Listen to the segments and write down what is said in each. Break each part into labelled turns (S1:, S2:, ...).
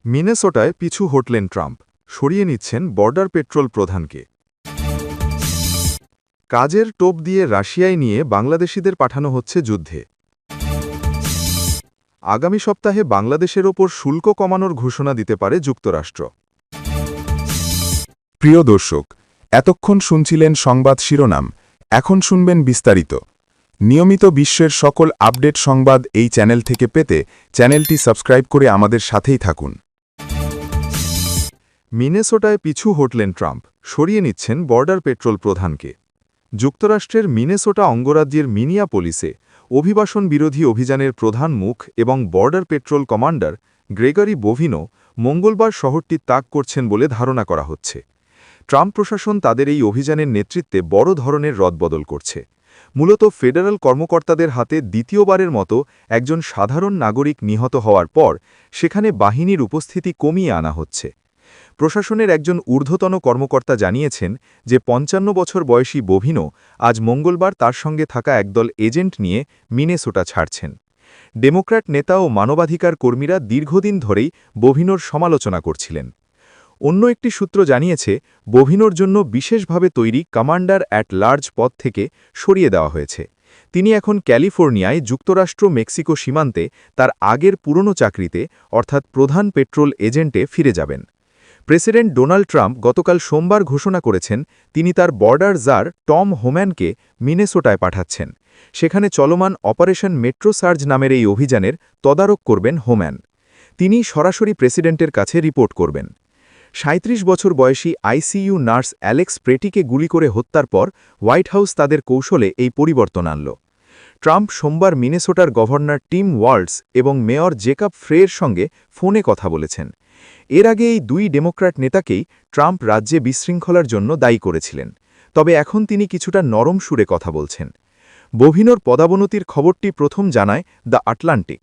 S1: মিনেসোটায় পিছু হটলেন ট্রাম্প, সরিয়ে নিচ্ছেন বর্ডার পেট্রোল প্রধানকে। কাজের টোপ দিয়ে রাশিয়ায় নিয়ে বাংলাদেশিদের পাঠানো হচ্ছে যুদ্ধে। আগামী সপ্তাহে বাংলাদেশের ওপর শুল্ক কমানোর ঘোষণা দিতে পারে যুক্তরাষ্ট্র।
S2: প্রিয় দর্শক, এতক্ষণ শুনছিলেন সংবাদ শিরোনাম, এখন শুনবেন বিস্তারিত। নিয়মিত বিশ্বের সকল আপডেট সংবাদ এই চ্যানেল থেকে পেতে চ্যানেলটি সাবস্ক্রাইব করে আমাদের সাথেই থাকুন।
S1: মিনেসোটায় পিছু হটলেন ট্রাম্প, সরিয়ে নিচ্ছেন বর্ডার পেট্রোল প্রধানকে। যুক্তরাষ্ট্রের মিনেসোটা অঙ্গরাজ্যের মিনিয়াপোলিসে অভিবাসন বিরোধী অভিযানের প্রধান মুখ এবং বর্ডার পেট্রোল কমান্ডার গ্রেগরি বোভিনো মঙ্গলবার শহরটি ত্যাগ করছেন বলে ধারণা করা হচ্ছে। ট্রাম্প প্রশাসন তাদের এই অভিযানের নেতৃত্বে বড় ধরনের রদবদল করছে। মূলত ফেডারেল কর্মকর্তাদের হাতে দ্বিতীয়বারের মতো একজন সাধারণ নাগরিক নিহত হওয়ার পর সেখানে বাহিনীর উপস্থিতি কমিয়ে আনা হচ্ছে। প্রশাসনের একজন ঊর্ধ্বতন কর্মকর্তা জানিয়েছেন যে ৫৫ বছর বয়সী বোভিনো আজ মঙ্গলবার তার সঙ্গে থাকা একদল এজেন্ট নিয়ে মিনেসোটা ছাড়ছেন। ডেমোক্র্যাট নেতা ও মানবাধিকার কর্মীরা দীর্ঘদিন ধরেই বোভিনোর সমালোচনা করছিলেন। অন্য একটি সূত্র জানিয়েছে বোভিনোর জন্য বিশেষভাবে তৈরি কমান্ডার অ্যাট লার্জ পদ থেকে সরিয়ে দেওয়া হয়েছে। তিনি এখন ক্যালিফোর্নিয়ায় যুক্তরাষ্ট্র মেক্সিকো সীমান্তে তার আগের পুরনো চাকরিতে অর্থাৎ প্রধান পেট্রোল এজেন্টে ফিরে যাবেন। প্রেসিডেন্ট ডোনাল্ড ট্রাম্প গতকাল সোমবার ঘোষণা করেছেন তিনি তার বর্ডার জার টম হোম্যানকে মিনেসোটায় পাঠাচ্ছেন। সেখানে চলমান অপারেশন মেট্রো সার্জ নামের এই অভিযানের তদারক করবেন হোম্যান। তিনি সরাসরি প্রেসিডেন্টের কাছে রিপোর্ট করবেন। ৩৭ বছর বয়সী আইসিইউ নার্স অ্যালেক্স প্রেটিকে গুলি করে হত্যার পর হোয়াইট হাউস তাদের কৌশলে এই পরিবর্তন আনল। ট্রাম্প সোমবার মিনেসোটার গভর্নর টিম ওয়াল্টস এবং মেয়র জেকব ফ্রের সঙ্গে ফোনে কথা বলেছেন। এর আগে এই দুই ডেমোক্র্যাট নেতাকেই ট্রাম্প রাজ্যে বিশৃঙ্খলার জন্য দায়ী করেছিলেন। তবে এখন তিনি কিছুটা নরম সুরে কথা বলছেন। বোভিনোর পদাবনতির খবরটি প্রথম জানায় দ্য আটলান্টিক।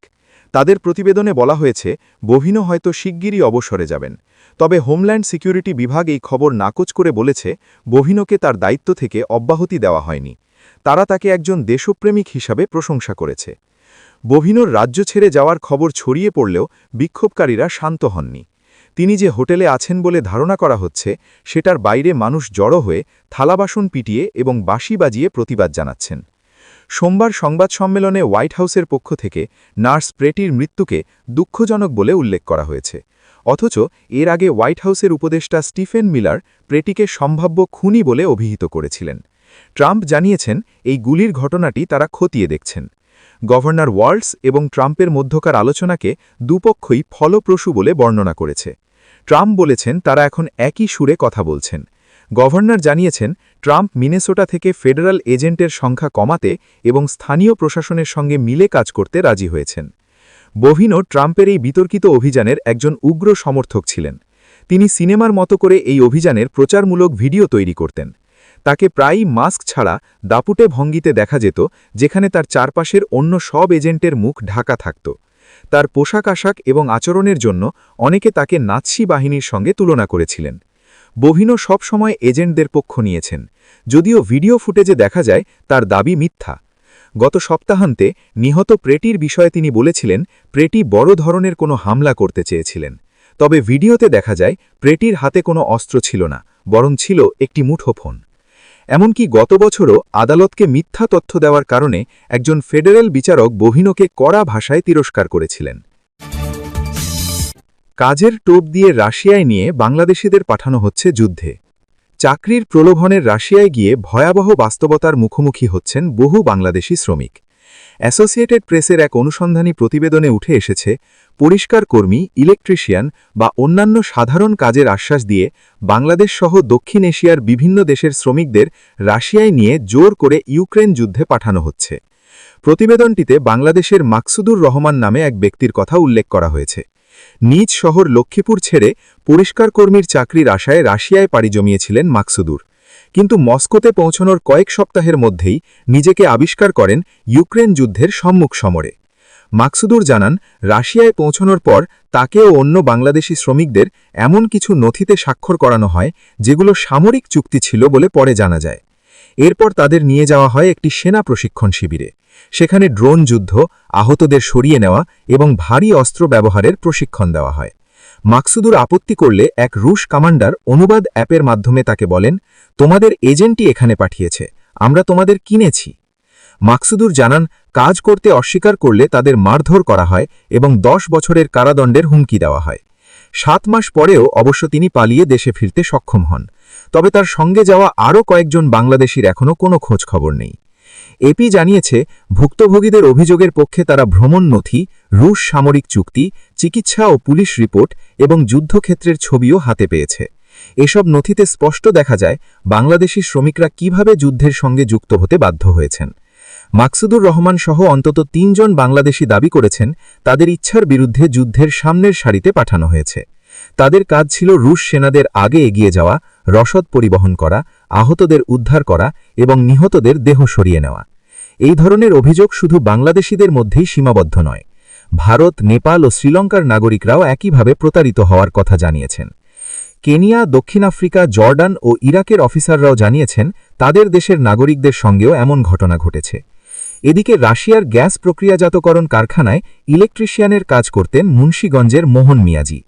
S1: তাদের প্রতিবেদনে বলা হয়েছে বোভিনো হয়তো শিগগিরই অবসরে যাবেন। তবে হোমল্যান্ড সিকিউরিটি বিভাগ এই খবর নাকচ করে বলেছে বোভিনোকে তার দায়িত্ব থেকে অব্যাহতি দেওয়া হয়নি। তারা তাকে একজন দেশপ্রেমিক হিসাবে প্রশংসা করেছে। বোভিনোর রাজ্য ছেড়ে যাওয়ার খবর ছড়িয়ে পড়লেও বিক্ষোভকারীরা শান্ত হননি। তিনি যে হোটেলে আছেন বলে ধারণা করা হচ্ছে সেটার বাইরে মানুষ জড়ো হয়ে থালাবাসন পিটিয়ে এবং বাঁশি বাজিয়ে প্রতিবাদ জানাচ্ছেন। সোমবার সংবাদ সম্মেলনে হোয়াইট হাউসের পক্ষ থেকে নার্স প্রেটির মৃত্যুকে দুঃখজনক বলে উল্লেখ করা হয়েছে। অথচ এর আগে হোয়াইট হাউসের উপদেষ্টা স্টিফেন মিলার প্রেটিকে সম্ভাব্য খুনি বলে অভিহিত করেছিলেন। ট্রাম্প জানিয়েছেন এই গুলির ঘটনাটি তারা খতিয়ে দেখছেন। গভর্নর ওয়াল্টস এবং ট্রাম্পের মধ্যকার আলোচনাকে দুপক্ষই ফলপ্রসূ বলে বর্ণনা করেছে। ট্রাম্প বলেছেন তারা এখন একই সুরে কথা বলছেন। গভর্নর জানিয়েছেন ট্রাম্প মিনেসোটা থেকে ফেডারাল এজেন্টের সংখ্যা কমাতে এবং স্থানীয় প্রশাসনের সঙ্গে মিলে কাজ করতে রাজি হয়েছেন। বোভিনো ট্রাম্পের এই বিতর্কিত অভিযানের একজন উগ্র সমর্থক ছিলেন। তিনি সিনেমার মতো করে এই অভিযানের প্রচারমূলক ভিডিও তৈরি করতেন। তাকে প্রায়ই মাস্ক ছাড়া দাপুটে ভঙ্গিতে দেখা যেত, যেখানে তার চারপাশের অন্য সব এজেন্টের মুখ ঢাকা থাকত। তার পোশাক আশাক এবং আচরণের জন্য অনেকে তাকে নাৎসি বাহিনীর সঙ্গে তুলনা করেছিলেন। বোভিনো সবসময় এজেন্টদের পক্ষ নিয়েছেন, যদিও ভিডিও ফুটেজে দেখা যায় তার দাবি মিথ্যা। গত সপ্তাহান্তে নিহত প্রেটির বিষয়ে তিনি বলেছিলেন প্রেটি বড় ধরনের কোনো হামলা করতে চেয়েছিলেন। তবে ভিডিওতে দেখা যায় প্রেটির হাতে কোনো অস্ত্র ছিল না, বরং ছিল একটি মুঠোফোন। এমনকি গত বছরও আদালতকে মিথ্যা তথ্য দেওয়ার কারণে একজন ফেডারেল বিচারক বোভিনোকে কড়া ভাষায় তিরস্কার করেছিলেন। কাজের টোপ দিয়ে রাশিয়ায় নিয়ে বাংলাদেশিদের পাঠানো হচ্ছে যুদ্ধে। চাকরির প্রলোভনের রাশিয়ায় গিয়ে ভয়াবহ বাস্তবতার মুখোমুখি হচ্ছেন বহু বাংলাদেশি শ্রমিক। অ্যাসোসিয়েটেড প্রেসের এক অনুসন্ধানী প্রতিবেদনে উঠে এসেছে পরিষ্কার কর্মী, ইলেকট্রিশিয়ান বা অন্যান্য সাধারণ কাজের আশ্বাস দিয়ে বাংলাদেশ সহ দক্ষিণ এশিয়ার বিভিন্ন দেশের শ্রমিকদের রাশিয়ায় নিয়ে জোর করে ইউক্রেন যুদ্ধে পাঠানো হচ্ছে। প্রতিবেদনটিতে বাংলাদেশের মাকসুদুর রহমান নামে এক ব্যক্তির কথা উল্লেখ করা হয়েছে। নিজ শহর লক্ষ্মীপুর ছেড়ে পরিষ্কার কর্মীর চাকরির আশায় রাশিয়ায় পাড়ি জমিয়েছিলেন মাকসুদুর, কিন্তু মস্কোতে পৌঁছানোর কয়েক সপ্তাহের মধ্যেই নিজেকে আবিষ্কার করেন ইউক্রেন যুদ্ধের সম্মুখ সমরে। মাকসুদুর জানান রাশিয়ায় পৌঁছানোর পর তাকে ও অন্য বাংলাদেশি শ্রমিকদের এমন কিছু নথিতে স্বাক্ষর করানো হয় যেগুলো সামরিক চুক্তি ছিল বলে পরে জানা যায়। এরপর তাদের নিয়ে যাওয়া হয় একটি সেনা প্রশিক্ষণ শিবিরে। সেখানে ড্রোন যুদ্ধ, আহতদের সরিয়ে নেওয়া এবং ভারী অস্ত্র ব্যবহারের প্রশিক্ষণ দেওয়া হয়।
S3: মাকসুদুর আপত্তি করলে এক রুশ কমান্ডার অনুবাদ অ্যাপের মাধ্যমে তাকে বলেন, তোমাদের এজেন্টই এখানে পাঠিয়েছে, আমরা তোমাদের কিনেছি। মাকসুদুর জানান, কাজ করতে অস্বীকার করলে তাদের মারধর করা হয় এবং 10 বছরের কারাদণ্ডের হুমকি দেওয়া হয়। 7 মাস পরেও অবশ্য তিনি পালিয়ে দেশে ফিরতে সক্ষম হন। তবে তার সঙ্গে যাওয়া আরও কয়েকজন বাংলাদেশির এখনও কোনো খোঁজ খবর নেই। এপি জানিয়েছে, ভুক্তভোগীদের অভিযোগের পক্ষে তারা ভ্রমণ নথি, রুশ সামরিক চুক্তি, চিকিৎসা ও পুলিশ রিপোর্ট এবং যুদ্ধক্ষেত্রের ছবিও হাতে পেয়েছে। এসব নথিতে স্পষ্ট দেখা যায় বাংলাদেশি শ্রমিকরা কিভাবে যুদ্ধের সঙ্গে যুক্ত হতে বাধ্য হয়েছেন। মাকসুদুর রহমান সহ অন্তত 3 জন বাংলাদেশি দাবি করেছেন তাদের ইচ্ছার বিরুদ্ধে যুদ্ধের সামনের সারিতে পাঠানো হয়েছে। তাদের কাজ ছিল রুশ সেনাদের আগে এগিয়ে যাওয়া, রসদ পরিবহন করা, আহতদের উদ্ধার করা এবং নিহতদের দেহ সরিয়ে নেওয়া। এই ধরনের অভিযোগ শুধু বাংলাদেশিদের মধ্যেই সীমাবদ্ধ নয়। ভারত, নেপাল ও শ্রীলঙ্কার নাগরিকরাও একইভাবে প্রতারিত হওয়ার কথা জানিয়েছেন। কেনিয়া, দক্ষিণ আফ্রিকা, জর্ডান ও ইরাকের অফিসাররাও জানিয়েছেন তাদের দেশের নাগরিকদের সঙ্গেও এমন ঘটনা ঘটেছে। এদিকে রাশিয়ার গ্যাস প্রক্রিয়াজাতকরণ কারখানায় ইলেকট্রিশিয়ানের কাজ করতেন মুন্সিগঞ্জের মোহন মিয়াজি।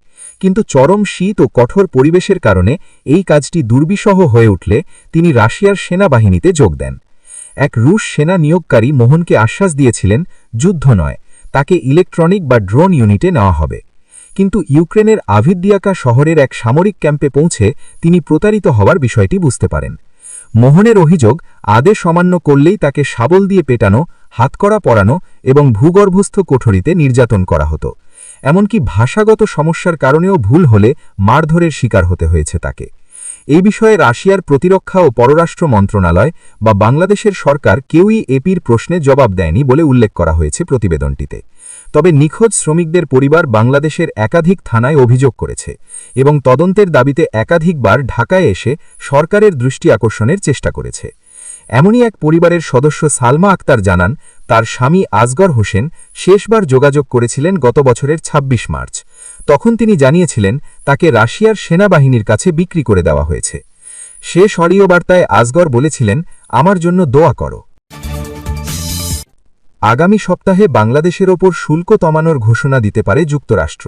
S3: কিন্তু চরম শীত ও কঠোর পরিবেশের কারণে এই কাজটি দুর্বিষহ হয়ে উঠলে তিনি রাশিয়ার সেনাবাহিনীতে যোগ দেন। এক রুশ সেনা নিয়োগকারী মোহনকে আশ্বাস দিয়েছিলেন, যুদ্ধ নয়, তাকে ইলেকট্রনিক বা ড্রোন ইউনিটে নেওয়া হবে। কিন্তু ইউক্রেনের আভিদিয়াকা শহরের এক সামরিক ক্যাম্পে পৌঁছে তিনি প্রতারিত হওয়ার বিষয়টি বুঝতে পারেন। মোহনের অভিযোগ, আদেশ অমান্য করলেই তাকে শাবল দিয়ে পেটানো, হাতকড়া পরানো এবং ভূগর্ভস্থ কোঠরিতে নির্যাতন করা হতো। এমনকি ভাষাগত সমস্যার কারণেও ভুল হলে মারধরের শিকার হতে হয়েছে তাকে। এই বিষয়ে রাশিয়ার প্রতিরক্ষা ও পররাষ্ট্র মন্ত্রণালয় বা বাংলাদেশের সরকার কেউই এপির প্রশ্নে জবাব দেয়নি বলে উল্লেখ করা হয়েছে প্রতিবেদনটিতে। তবে নিখোঁজ শ্রমিকদের পরিবার বাংলাদেশের একাধিক থানায় অভিযোগ করেছে এবং তদন্তের দাবিতে একাধিকবার ঢাকায় এসে সরকারের দৃষ্টি আকর্ষণের চেষ্টা করেছে। এমনই এক পরিবারের সদস্য সালমা আক্তার জানান, তার স্বামী আসগর হোসেন শেষবার যোগাযোগ করেছিলেন গত বছরের ২৬ মার্চ। তখন তিনি জানিয়েছিলেন তাকে রাশিয়ার সেনাবাহিনীর কাছে বিক্রি করে দেওয়া হয়েছে। শেষ অডিও বার্তায় আসগর বলেছিলেন, আমার জন্য দোয়া করো। আগামী সপ্তাহে বাংলাদেশের ওপর শুল্ক কমানোর ঘোষণা দিতে পারে যুক্তরাষ্ট্র।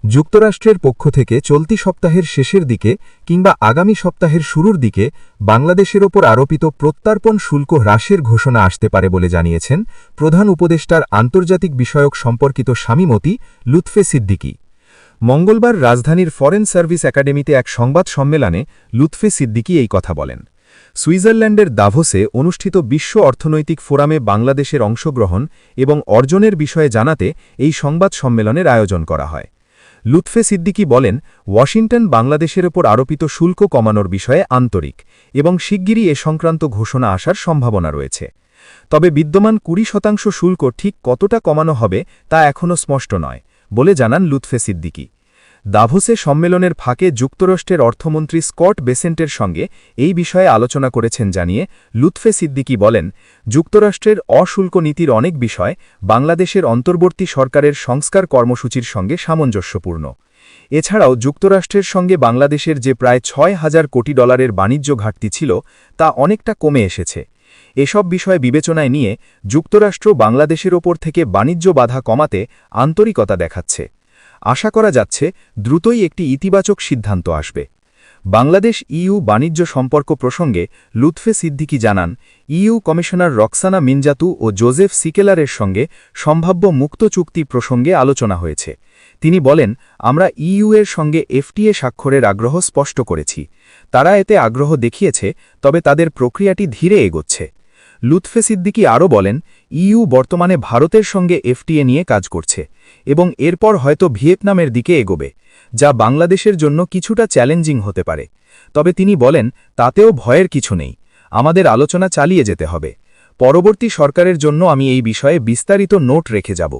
S3: যুক্তরাষ্ট্রের পক্ষ থেকে চলতি সপ্তাহের শেষের দিকে কিংবা আগামী সপ্তাহের শুরুর দিকে বাংলাদেশের ওপর আরোপিত প্রত্যর্পণ শুল্ক হ্রাসের ঘোষণা আসতে পারে বলে জানিয়েছেন প্রধান উপদেষ্টার আন্তর্জাতিক বিষয়ক সম্পর্কিত স্বামীমতি লুৎফে সিদ্দিকী।
S1: মঙ্গলবার রাজধানীর ফরেন সার্ভিস একাডেমিতে এক সংবাদ সম্মেলনে লুৎফে সিদ্দিকী এই কথা বলেন। সুইজারল্যান্ডের দাভোসে অনুষ্ঠিত বিশ্ব অর্থনৈতিক ফোরামে বাংলাদেশের অংশগ্রহণ এবং অর্জনের বিষয়ে জানাতে এই সংবাদ সম্মেলনের আয়োজন করা হয়। লুৎফে সিদ্দিকী বলেন, ওয়াশিংটন বাংলাদেশের ওপর আরোপিত শুল্ক কমানোর বিষয়ে আন্তরিক এবং শিগগিরই এ সংক্রান্ত ঘোষণা আসার সম্ভাবনা রয়েছে। তবে বিদ্যমান ২০% শুল্ক ঠিক কতটা কমানো হবে তা এখনও স্পষ্ট নয় বলে জানান লুৎফে সিদ্দিকী। দাভোসে সম্মেলনের ফাঁকে যুক্তরাষ্ট্রের অর্থমন্ত্রী স্কট বেসেন্টের সঙ্গে এই বিষয়ে আলোচনা করেছেন জানিয়ে লুৎফে সিদ্দিকী বলেন, যুক্তরাষ্ট্রের অশুল্ক নীতির অনেক বিষয় বাংলাদেশের অন্তর্বর্তী সরকারের সংস্কার কর্মসূচির সঙ্গে সামঞ্জস্যপূর্ণ। এছাড়াও যুক্তরাষ্ট্রের সঙ্গে বাংলাদেশের যে প্রায় $৬,০০০ কোটি বাণিজ্য ঘাটতি ছিল তা অনেকটা কমে এসেছে। এসব বিষয় বিবেচনায় নিয়ে যুক্তরাষ্ট্র বাংলাদেশের ওপর থেকে বাণিজ্য বাধা কমাতে আন্তরিকতা দেখাচ্ছে। আশা করা যাচ্ছে দ্রুতই একটি ইতিবাচক সিদ্ধান্ত আসবে। বাংলাদেশ ইইউ বাণিজ্য সম্পর্ক প্রসঙ্গে লুৎফে সিদ্দিকী জানান, ইইউ কমিশনার রক্সানা মিনজাতু ও জোজেফ সিকেলারের সঙ্গে সম্ভাব্য মুক্ত চুক্তি প্রসঙ্গে আলোচনা হয়েছে। তিনি বলেন, আমরা ইইউ এর সঙ্গে এফটিএ স্বাক্ষরের আগ্রহ স্পষ্ট করেছি। তারা এতে আগ্রহ দেখিয়েছে, তবে তাদের প্রক্রিয়াটি ধীরে এগোচ্ছে। লুৎফে সিদ্দিকী আরও বলেন, ইইউ বর্তমানে ভারতের সঙ্গে এফটিএ নিয়ে কাজ করছে এবং এরপর হয়তো ভিয়েতনামের দিকে এগোবে, যা বাংলাদেশের জন্য কিছুটা চ্যালেঞ্জিং হতে পারে। তবে তিনি বলেন, তাতেও ভয়ের কিছু নেই, আমাদের আলোচনা চালিয়ে যেতে হবে। পরবর্তী সরকারের জন্য আমি এই বিষয়ে বিস্তারিত নোট রেখে যাব।